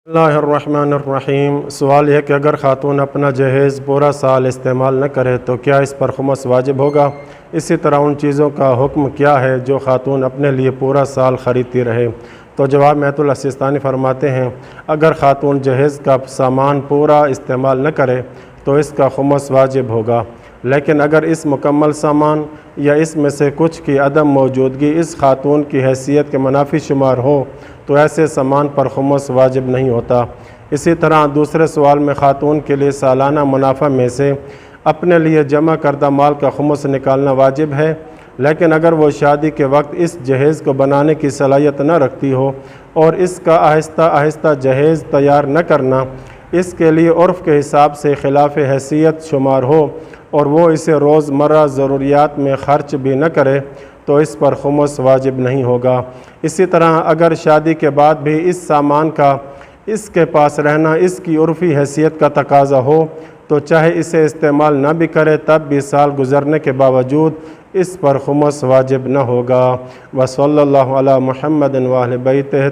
اللہ الرحمن الرحیم۔ سوال ہے کہ اگر خاتون اپنا جہیز پورا سال استعمال نہ کرے تو کیا اس پر خمس واجب ہوگا؟ اسی طرح ان چیزوں کا حکم کیا ہے جو خاتون اپنے لیے پورا سال خریدتی رہے؟ تو جواب مہت اللہ سیستانی فرماتے ہیں، اگر خاتون جہیز کا سامان پورا استعمال نہ کرے تو اس کا خمس واجب ہوگا، لیکن اگر اس مکمل سامان یا اس میں سے کچھ کی عدم موجودگی اس خاتون کی حیثیت کے منافی شمار ہو تو ایسے سامان پر خمس واجب نہیں ہوتا۔ اسی طرح دوسرے سوال میں خاتون کے لیے سالانہ منافع میں سے اپنے لیے جمع کردہ مال کا خمس نکالنا واجب ہے، لیکن اگر وہ شادی کے وقت اس جہیز کو بنانے کی صلاحیت نہ رکھتی ہو اور اس کا آہستہ آہستہ جہیز تیار نہ کرنا اس کے لیے عرف کے حساب سے خلاف حیثیت شمار ہو اور وہ اسے روز مرہ ضروریات میں خرچ بھی نہ کرے تو اس پر خمس واجب نہیں ہوگا۔ اسی طرح اگر شادی کے بعد بھی اس سامان کا اس کے پاس رہنا اس کی عرفی حیثیت کا تقاضا ہو تو چاہے اسے استعمال نہ بھی کرے تب بھی سال گزرنے کے باوجود اس پر خمس واجب نہ ہوگا۔ وصلی اللہ علی محمد و اہل بیتہ۔